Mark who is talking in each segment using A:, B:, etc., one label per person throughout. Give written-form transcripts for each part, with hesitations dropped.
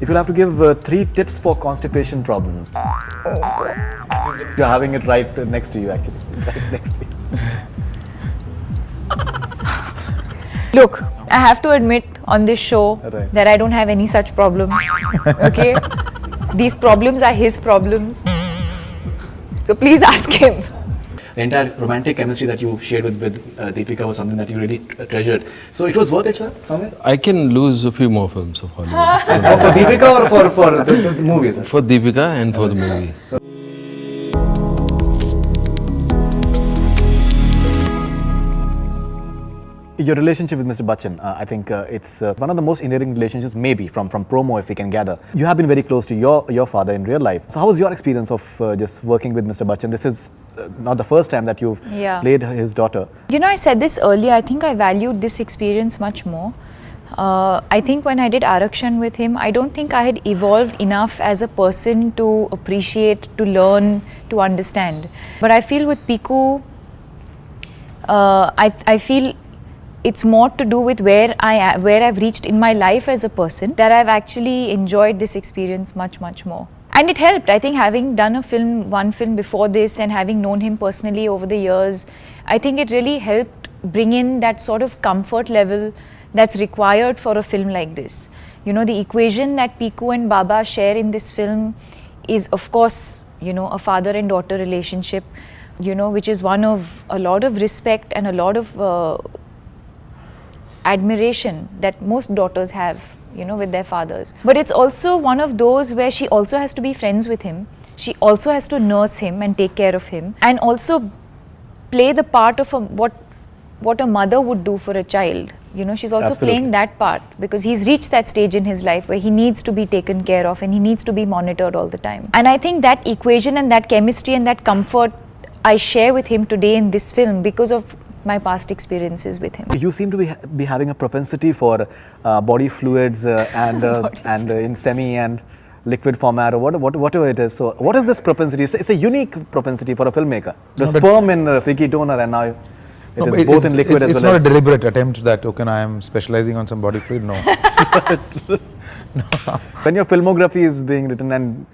A: If you'll have to give 3 tips for constipation problems. You're having it right next to you, actually. Right next to you.
B: Look, I have to admit on this show
A: Right.
B: that I don't have any such problem. Okay? These problems are his problems. So please ask him.
A: The entire romantic chemistry that you shared with Deepika was something that you really treasured. So it was worth it, sir, somewhere?
C: I can lose a few more films of Hollywood.
A: For Deepika or for the movie, sir?
C: For Deepika and for the movie.
A: Your relationship with Mr. Bachchan, I think it's one of the most endearing relationships, maybe from promo, if we can gather. You have been very close to your father in real life. So how was your experience of just working with Mr. Bachchan? This is not the first time that you've played his daughter.
B: You know, I said this earlier, I think I valued this experience much more. I think when I did Arakshan with him, I don't think I had evolved enough as a person to appreciate, to learn, to understand. But I feel with Piku, I feel it's more to do with where I've reached in my life as a person, that I've actually enjoyed this experience much more. And it helped. I think having done one film before this and having known him personally over the years, I think it really helped bring in that sort of comfort level that's required for a film like this. You know, the equation that Piku and Baba share in this film is, of course, you know, a father and daughter relationship, you know, which is one of a lot of respect and a lot of admiration that most daughters have, you know, with their fathers. But it's also one of those where she also has to be friends with him. She also has to nurse him and take care of him, and also play the part of what a mother would do for a child. You know, she's also playing that part because he's reached that stage in his life where he needs to be taken care of and he needs to be monitored all the time. And I think that equation and that chemistry and that comfort I share with him today in this film because of my past experiences with him.
A: You seem to be having a propensity for body fluids and in semi and liquid format or whatever it is. So what is this propensity? It's a unique propensity for a filmmaker. The sperm in the Fiki donor, and now it is both in liquid as well as...
D: It's not a deliberate attempt that, okay, now I am specializing on some body fluid, no.
A: When your filmography is being written, and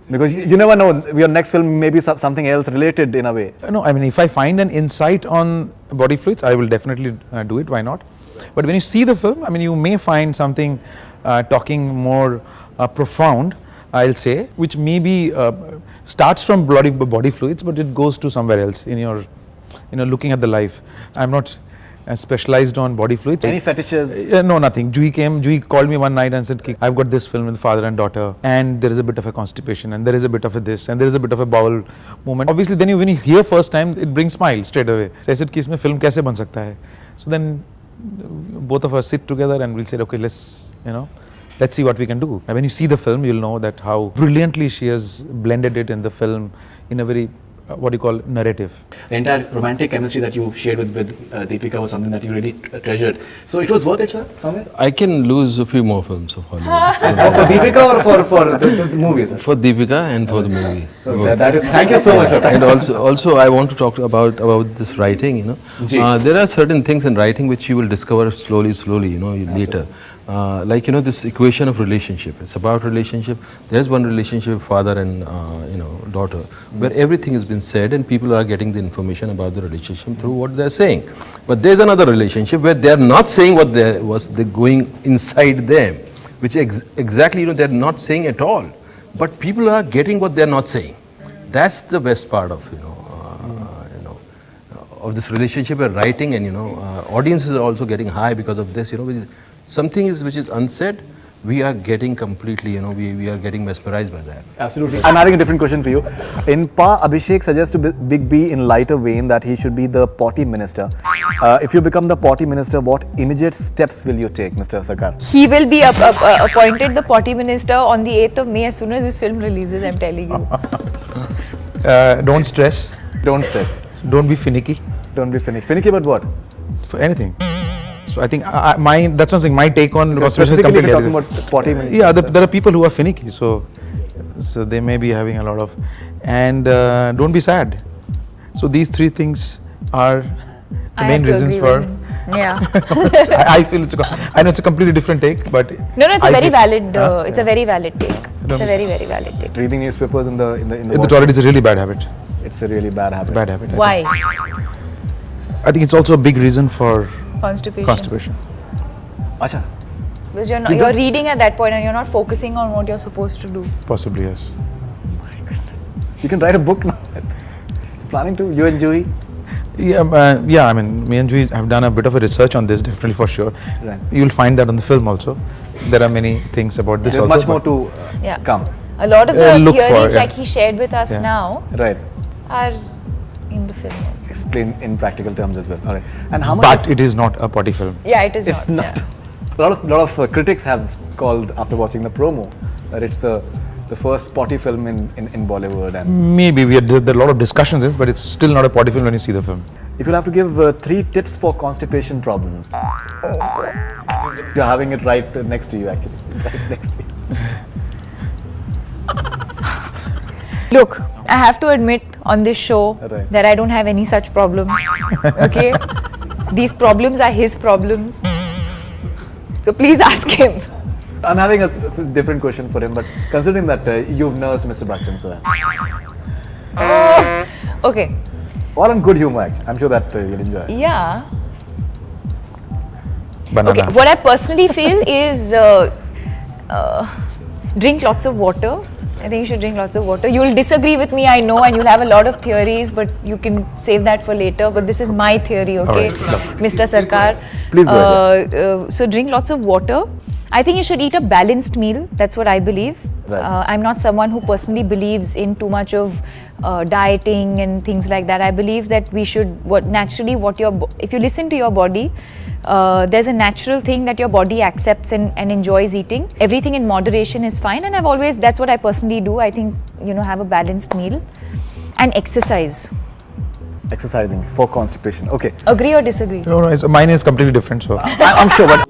A: because you never know, your next film may be something else related in a way.
D: No, I mean, if I find an insight on body fluids, I will definitely do it, why not? But when you see the film, I mean, you may find something talking more profound, I'll say, which maybe starts from body fluids, but it goes to somewhere else in your, you know, looking at the life. I'm not specialized on body fluids.
A: Any fetishes?
D: No, nothing. Jui called me one night and said, I've got this film with father and daughter, and there is a bit of a constipation, and there is a bit of a this, and there is a bit of a bowel movement. Obviously, then when you hear first time, it brings smile straight away. So I said, ki isme film kaise ban sakta hai? So then both of us sit together and we'll say, okay, let's see what we can do. And when you see the film, you'll know that how brilliantly she has blended it in the film in a very what you call narrative.
A: The entire romantic chemistry that you shared with Deepika was something that you really treasured. So it was worth it, sir, somewhere?
C: I can lose a few more films of Hollywood.
A: For Deepika or for the movie, sir?
C: For Deepika and for the movie.
A: So that is, thank you so much, sir.
C: And also I want to talk about this writing, you know. There are certain things in writing which you will discover slowly, you know, later. Like, you know, this equation of relationship. It's about relationship. There's one relationship, father and you know, daughter, where everything has been said and people are getting the information about the relationship through what they're saying. But there's another relationship where they're not saying what they're going inside them, which exactly, you know, they're not saying at all. But people are getting what they're not saying. That's the best part of, you know, of this relationship we're writing, and, you know, audiences are also getting high because of this, you know, something which is unsaid, we are getting completely, you know, we are getting mesmerized by that.
A: Absolutely. I'm having a different question for you. In Pa, Abhishek suggests to Big B in lighter vein that he should be the potty minister. If you become the potty minister, what immediate steps will you take, Mr. Sarkar?
B: He will be appointed the potty minister on the 8th of May as soon as this film releases, I'm telling you.
D: Don't stress.
A: Don't stress.
D: Don't be finicky.
A: Don't be finicky. Finicky about what?
D: For anything. So I think that's something. My take on constipation is
A: completely
D: completely
A: talking about potty minister.
D: Yeah, there are people who are finicky, so they may be having a lot of, and don't be sad. So these 3 things are the main reasons for
B: Yeah.
D: I feel I know it's a completely different take, but
B: No, it's a
D: I
B: very
D: feel-
B: valid.
D: Huh?
B: It's a very valid take. It's a
D: Don't-
B: very valid take.
A: Reading newspapers in the
D: The
A: water,
D: toilet is a really bad habit.
A: it's a really bad habit.
D: Bad habit.
B: Why?
D: I think it's also a big reason for
B: Constipation.
D: constipation.
A: Acha,
B: Because you're,
A: You
B: you're
A: don't-
B: reading at that point and you're not focusing on what you're supposed to do.
D: Possibly, yes.
A: you can write a book now. Planning to, you and Juhi?
D: Yeah, I mean, me and Juhi have done a bit of a research on this, definitely for sure.
A: Right.
D: You'll find that on the film also. There are many things about this
A: There's
D: also.
A: much more
D: but-
A: to
B: Yeah.
A: come.
B: A lot of the
D: Look for,
B: theories
D: yeah.
B: like he shared with us
D: Yeah.
B: now
A: Right.
B: are in the film also.
A: Explain in practical terms as well. All right. And how much?
D: But it is not a potty film.
B: Yeah, it is
A: It's not.
B: Yeah.
A: A lot of critics have called after watching the promo that it's the first potty film in Bollywood. And
D: Maybe there are a lot of discussions, yes, but it's still not a potty film when you see the film.
A: if you'll have to give 3 tips for constipation problems, you're having it right next to you actually. Right next to you.
B: Look, I have to admit on this show
A: Right.
B: that I don't have any such problem. Okay? These problems are his problems. So please ask him.
A: I'm having a different question for him, but considering that you've nursed Mr. Bachchan so well,
B: Okay.
A: all in good humor actually. I'm sure that you'll enjoy.
B: Yeah.
D: Banana.
B: Okay. What I personally feel is drink lots of water. I think you should drink lots of water. You'll disagree with me, I know, and you'll have a lot of theories, but you can save that for later. But this is my theory, okay,
D: Alright,
B: Mr. Sarkar.
A: Please go ahead.
B: So drink lots of water. I think you should eat a balanced meal. That's what I believe.
A: Right.
B: I'm not someone who personally believes in too much of dieting and things like that. I believe that we should if you listen to your body, there's a natural thing that your body accepts and enjoys eating. Everything in moderation is fine, and that's what I personally do. I think, have a balanced meal and exercise.
A: Exercising for constipation. Okay.
B: Agree or disagree?
D: No, mine is completely different. So.
A: I'm sure, but